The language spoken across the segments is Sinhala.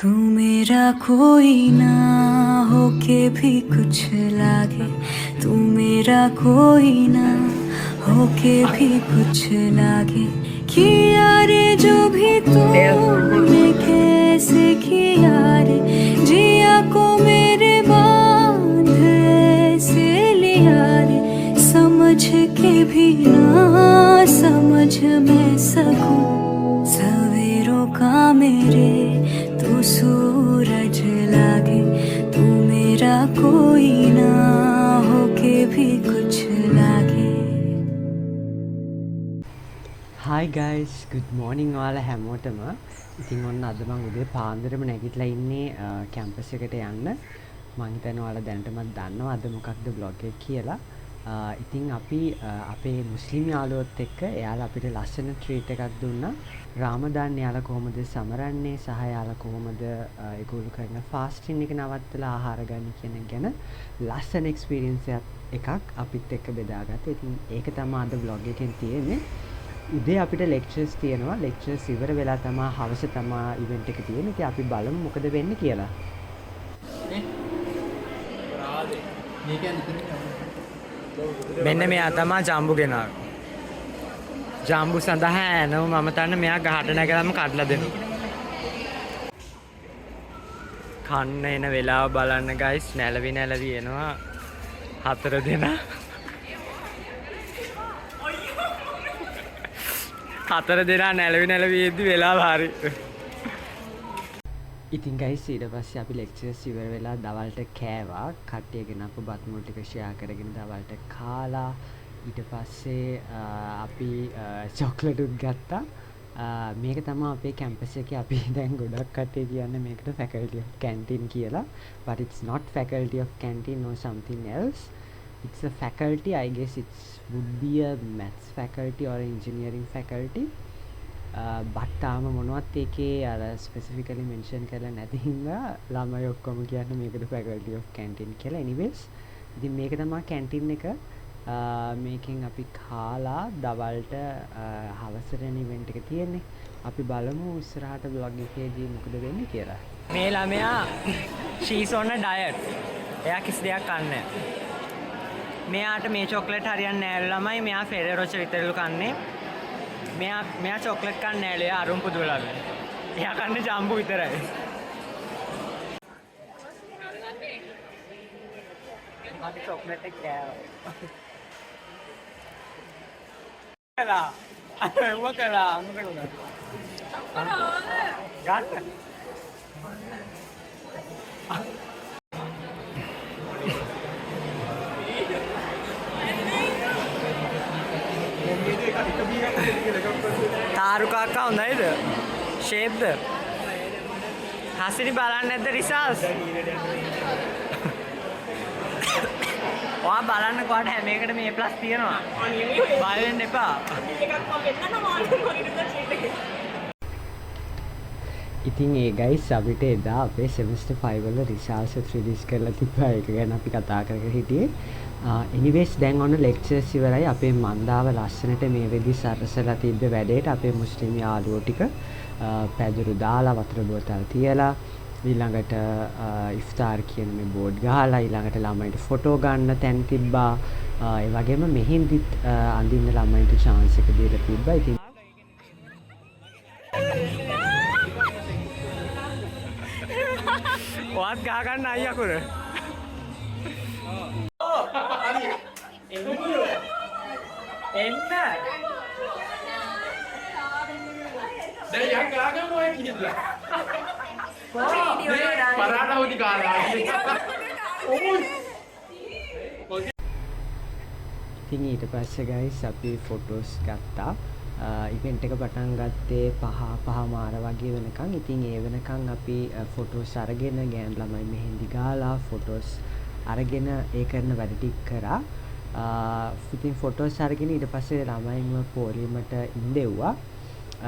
तू मेरा कोई ना होके भी कुछ लागे, तू मेरा कोई ना होके भी कुछ लागे। किया रे जो भी तूने कैसे किया रे, जिया को मेरे बांध ऐसे लिया रे। समझ के भी ना समझ मैं सकूं सवेरों का मेरे तू सूरज लागे, तू मेरा कोई ना होके भी कुछ लागे। Hi guys, good morning ඔයාලා හැමෝටම. ඉතින් ඔන්න අද මම උදේ පාන්දරම නැගිටලා ඉන්නේ කැම්පස් එකට යන්න. මම හිතනවා ඔයාලා දැනටමත් දන්නවා අද මොකක්ද vlog එක කියලා. ඉතින් අපි අපේ මුස්ලිම් යාළුවොත් එක්ක එයාලා අපිට ලස්සන ට්‍රීට් එකක් දුන්නා. රාමදාන් එයාලා කොහොමද සමරන්නේ සහ එයාලා කොහොමද ඒගොල්ලෝ කරන ෆාස්ටින් එක නවත්තලා ආහාර ගන්න කියන ගැන ලස්සන එක්ස්පීරියන්ස් එකක් අපිත් එක්ක බෙදාගත්තා. ඉතින් ඒක තමයි අද vlog එකෙන් තියෙන්නේ. උදේ අපිට ලෙක්චර්ස් තියෙනවා. ලෙක්චර්ස් ඉවර වෙලා තමයි හවස තමයි ඉවෙන්ට් එක තියෙන්නේ. ඉතින් අපි බලමු මොකද වෙන්නේ කියලා. මෙන්න මෙයා තමයි ජම්බු ගෙනාව. ජම්බු සඳහා ඇනව මම තන්න මෙයා ගහට නැගලම කඩලා දෙනවා. කන්න එන වෙලාව බලන්න ගයිස්, නැලවි නැලවි එනවා 4 දෙනා. 4 දෙනා නැලවි නැලවි එද්දි වෙලාව හරි. ඉතින් ගයිස් ඊට පස්සේ අපි ලෙක්චර්ස් ඉවර වෙලා දවල්ට කෑවා. කට්ටිය ගෙනපු බත් මුල් ටික ෂෙයා කරගෙන දවල්ට කාලා ඊට පස්සේ අපි චොක්ලට් උත් ගත්තා. මේක තමයි අපේ කැම්පස් එකේ අපි දැන් ගොඩක් කට්ටිය කියන්නේ මේකට faculty of canteen කියලා. But it's not faculty of canteen or something else. It's a faculty, I guess it would be a maths faculty or engineering faculty. But තාම මොනවත් ඒකේ අර ස්පෙસિෆිකලි මෙන්ෂන් කරලා නැති හින්දා ළමයි ඔක්කොම කියන්නේ මේකට faculty of canteen කියලා. anyways ඉතින් මේක තමයි කැන්ටින් එක. මේකෙන් අපි කාලා දවල්ට හවසට ඉවෙන්ට් එක තියෙන්නේ. අපි බලමු ඉස්සරහට vlog එකේදී මොකද වෙන්නේ කියලා. මේ ළමයා she's on a diet. එයා කිසි දෙයක් කන්නේ නැහැ. මෙයාට මේ චොක්ලට් හරියන්නේ නැහැ ළමයි. මෙයා ෆෙරෙරෝච විතරලු කන්නේ. මෙයා චොක්ලට් කන්නේ නැහැ. එයා අරුම් පුදුලලා. එයා කන්නේ ජම්බු විතරයි. මම චොක්ලට් එක කෑවා. කළා. අරව කළා. මොකද උනා? ගන්න. තාරුකාක්කා හොඳයිද? ෂේප්ද? හසිනි බලන්නේ නැද්ද රිසල්ට්ස්? ඔයා බලන්න කොහට හැම එකටම A+ තියෙනවා. බය වෙන්න එපා. ඉතින් ඒ ගයිස් අපිට එදා අපේ semester 5 වල රිසල්ට්ස් රිලීස් කරලා තිබ්බා. ඒක ගැන අපි කතා කරගෙන හිටියේ. anyways දැන් ඔන්න ලෙක්චර්ස් ඉවරයි. අපේ මන්දාව ලස්සනට මේ වෙදි සරසලා තිබ්බ වැඩේට අපේ මුස්ලිම් යාළුවෝ ටික පැදුරු දාලා වතුර බෝතල් තියලා ඊළඟට ඉෆ්තාර් කියන මේ බෝඩ් ගහලා ඊළඟට ළමයින්ට ෆොටෝ ගන්න තැන් තිබ්බා. ඒ වගේම මෙහින්දිත් අඳින්න ළමයින්ට chance එක දීලා තිබ්බා. ඉතින් ඔයත් ගහ ගන්න අයියකුර. එන්න. දැන් යන් ගාගම ඔය කියලා. පරාට හොදි කාලා. ඉතින් ඊට පස්සේ ගයිස් අපි ෆොටෝස් ගත්තා. ඉවෙන්ට් එක පටන් ගත්තේ 5:05 වගේ වෙනකන්. ඉතින් ඒ වෙනකන් අපි ෆොටෝස් අරගෙන ගෑන් ළමයි මෙහෙන්දි ගාලා ෆොටෝස් අරගෙන ඒ කරන වැඩ ටික කරා. ඉතින් ෆොටෝස් අරගෙන ඊට පස්සේ ළමයින්ව පොලිමට ඉඳෙව්වා.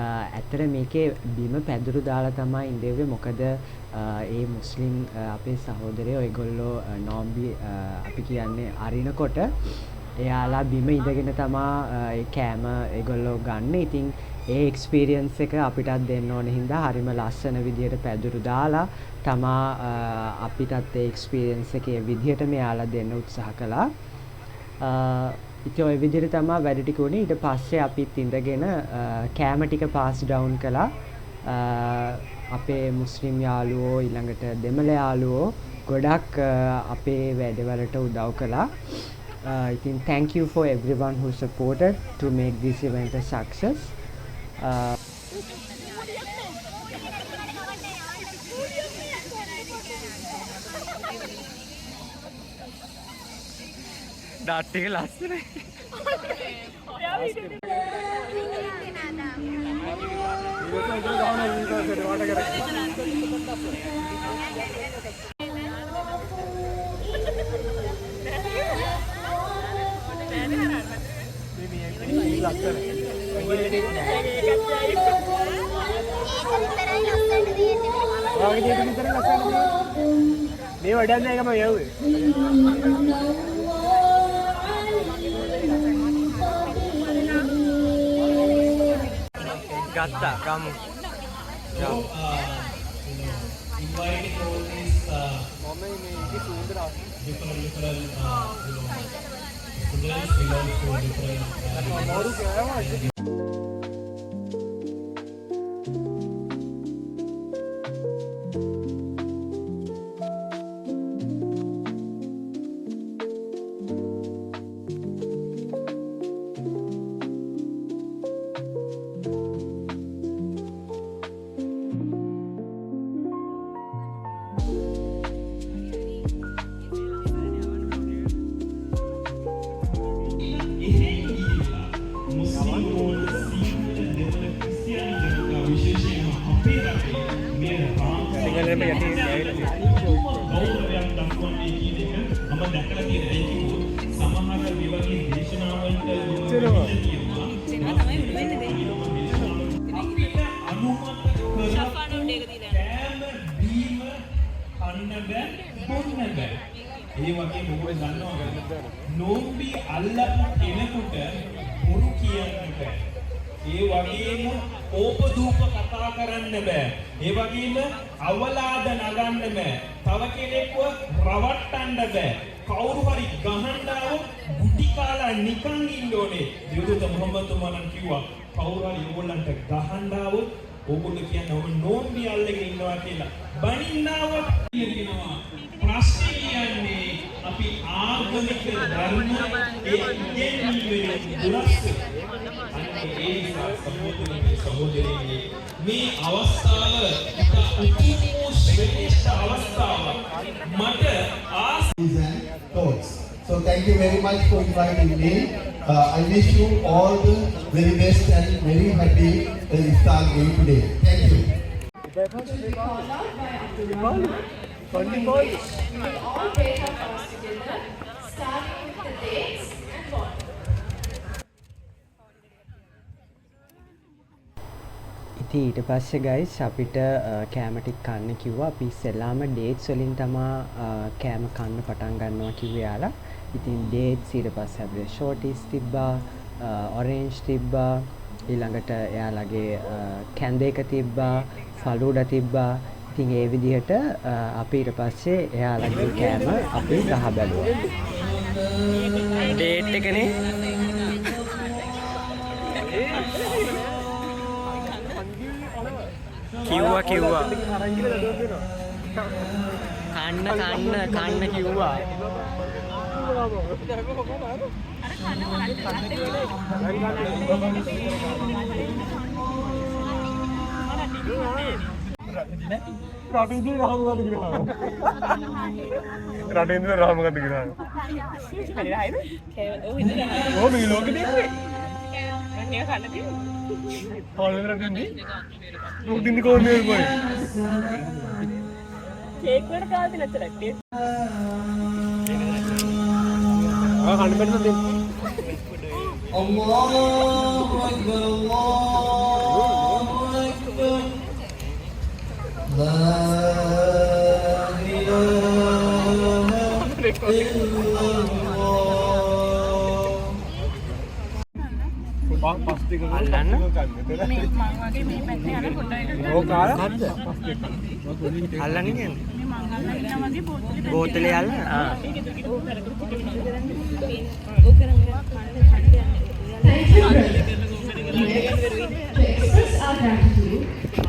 ඇත්තට මේකේ බිම පැදුරු දාලා තමයි ඉඳෙව්වේ. මොකද ඒ මුස්ලිම් අපේ සහෝදරයෝ ඒගොල්ලෝ නෝම්බි අපි කියන්නේ අරිනකොට එයාලා බිම ඉඳගෙන තමා ඒ කෑම ඒගොල්ලෝ ගන්න. ඉතින් ඒ එක්ස්පීරියන්ස් එක අපිටත් දෙන්න ඕන හින්දා හරිම ලස්සන විදියට පැදුරු දාලා තමා අපිටත් ඒ එක්ස්පීරියන්ස් එක ඒ විදිහට මෙයාලා දෙන්න උත්සාහ කළා. ඉතින් ওই විදිහට තමයි වැඩ ටික උනේ. ඊට පස්සේ අපිත් ඉඳගෙන කෑම ටික පාස් ඩවුන් කළා. අපේ මුස්ලිම් යාළුවෝ ඊළඟට දෙමළ යාළුවෝ ගොඩක් අපේ වැඩවලට උදව් කළා. ඉතින් thank you for everyone who supported to make this event a success. ඩාට් එක ලස්සනයි. මේ වඩන්න එකම යව්වේ ගත්තා ගමු. Inviting all these different students belong to different ඒ වගේ මොකද දන්නවද? නෝම්බි අල්ලපු කෙනෙකුට බොරු කියන්න බෑ. ඒ වගේම ඕපදූප කතා කරන්න බෑ. ඒ වගේම අවලාද නගන්න බෑ. තව කෙනෙක්ව රවට්ටන්න බෑ. කවුරු හරි ගහන්න આવොත් බුටි කාලා නිකන් ඉන්න ඕනේ. දෙවියන් මොහම්මද් තුමාණන් කිව්වා කවුරු හරි ඕගොල්ලන්ට ගහන්න આવොත් ඕගොල්ලෝ කියන්නේ ඔබ නෝම්බි අල්ලගෙන ඉන්නවා කියලා. බනින්නවොත් කියනවා. ප්‍රශ්නේ කියන්නේ අපි ආගමික ධර්ම ඒ ඉගෙනීමේ දුරස්ස අන්නේ සහෝදරයනි මේ අවස්ථාව ශ්‍රේෂ්ඨ අවස්ථාවක් මට thoughts. So thank you very much for inviting me. I wish you all the very best and very happy Iftar day today. Thank you. We all break our fast together, starting with the dates and water. ඉතින් ඊට පස්සේ ගයිස් අපිට කෑම ටික කන්න කිව්වා. අපි ඉස්සෙල්ලාම ඩේට්ස් වලින් තමයි කෑම කන්න පටන් ගන්නවා කිව්වේ යාලා. ඉතින් ඩේට්ස් ඊට පස්සේ අපිට ෂෝටිස් තිබ්බා, ඔරෙන්ජ් තිබ්බා, ඊළඟට එයාලගේ කැන්ද එක තිබ්බා, ෆලූඩා තිබ්බා. ඉතින් ඒ විදිහට අපි ඊට පස්සේ එයාලගේ කෑම අපි ගහ බැලුවා. ඩේට් එකනේ. කිව්වා කන්න කිව්වා. රටේන්ද්‍ර රාමකන්ද කියලා. ඕ මේ ලෝකෙදී කන්නේ කන්න තියෙන්නේ. හොල්ලෙන් රටෙන්නේ. මුදින්න කොන්නේ බයි. කේක් වල කාද නැතරක්. කන්න බැන්න දෙන්න. Allahu Akbar, Allahu Akbar. La ilaha illallah. අල්ලන්න අල්ලන්න කියන්නේ බෝතලේ අල්ලන්න Thank you. To express our gratitude to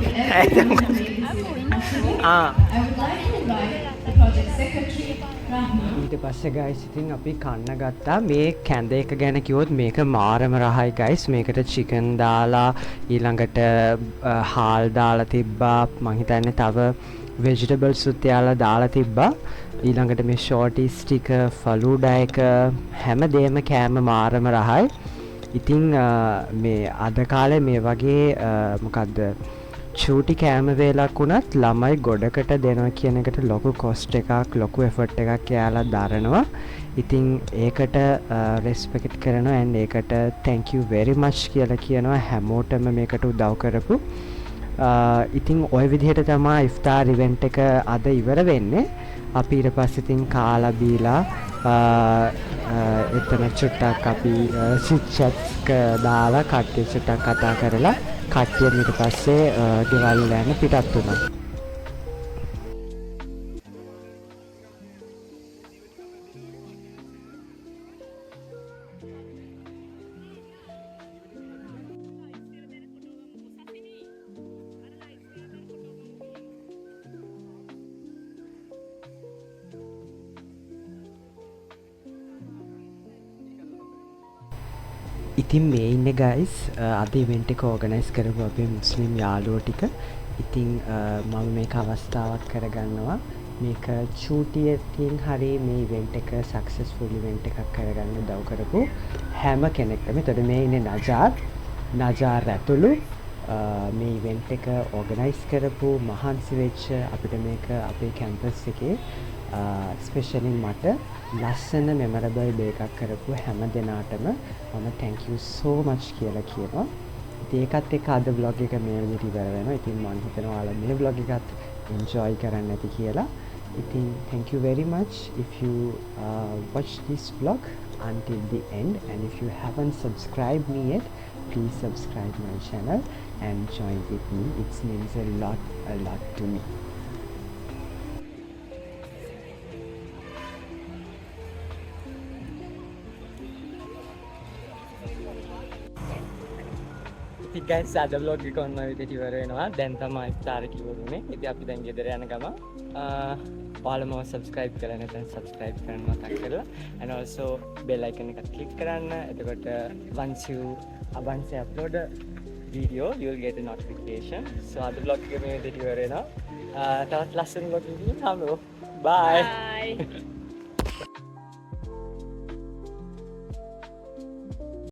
everyone who made this event possible, I would like to invite the project secretary, Rahma. ඊට පස්සේ ගයිස් ඉතින් අපි කන්න ගත්තා මේ කැඳ එක ගැන කිව්වොත් මේක මාරම රහයි ගයිස් මේකට චිකන් දාලා ඊළඟට හාල් දාලා තිබ්බා මං හිතන්නේ තව වෙජිටබල්ස් උත් යාලා දාලා තිබ්බා ඊළඟට මේ ෂෝටිස් ටික ෆලූඩා එක හැමදේම කෑම මාරම රහයි ඉතින් මේ අද කාලේ මේ වගේ මොකද්ද චූටි කෑම වේලක් වුණත් ළමයි ගොඩකට දෙනවා කියන එකට ලොකු කොස්ට් එකක් ලොකු එෆර්ට් එකක් යාලා දරනවා. ඉතින් ඒකට රෙස්පෙක්ට් කරනවා and ඒකට thank you very much කියලා කියනවා හැමෝටම මේකට උදව් කරපු. ඉතින් ওই විදිහට තමයි ඉෆ්තාර් ඉවෙන්ට් එක අද ඉවර වෙන්නේ. අපි ඊට පස්සේ ඉතින් කාලා බීලා එතන චුට්ටක් අපි චිට් දාලා කට්ටිය චුට්ටක් කතා කරලා කට්ටිය ඊට පස්සේ ගෙවල් වල යන පිටත් වුණා. ඉතින් මේ ඉන්නේ ගයිස් අද ඉවෙන්ට් එක ඕගනයිස් කරපු අපේ මුස්ලිම් යාළුවෝ ටික. ඉතින් මම මේක අවස්ථාවක් කරගන්නවා මේක චූටියකින් හරි මේ ඉවෙන්ට් එක සක්සස්ෆුල් ඉවෙන්ට් එකක් කරගන්න උදව් කරපු හැම කෙනෙක්ටම. එතකොට මේ ඉන්නේ නජාර් ඇතුළු මේ ඉවෙන්ට් එක ඕගනයිස් කරපු මහන්සි වෙච්ච අපිට මේක අපේ කැම්පස් එකේ ස්පෙෂලි මට ලස්සන මෙමරබල් ඩේ එකක් කරපු හැම දෙනාටම මම thank you so much කියලා කියනවා. ඉතින් ඒකත් එක්ක අද vlog එක මේ විදිහට ඉවර වෙනවා. ඉතින් මම හිතනවා ඔයාලා මේ vlog එකත් enjoy කරන්න ඇති කියලා. ඉතින් thank you very much if you watch this vlog until the end and if you haven't subscribed me yet please subscribe my channel and join with me. It means a lot to me. ඉතින් guys අද vlog එක ඔන්න විදිහට ඉවර වෙනවා. දැන් තමයි ඉෆ්තාර කිව්වුනේ. ඉතින් අපි දැන් ගෙදර යන ගම ඔයාලම subscribe කරලා නැත්නම් subscribe කරන්න මතක් කරලා and also bell icon එක click කරන්න. එතකොට once I upload a video you will get a notification. So අද vlog එක මේ විදිහට ඉවර වෙනවා. තවත් ලස්සන vlog එකකින් හම්බෙමු. Bye.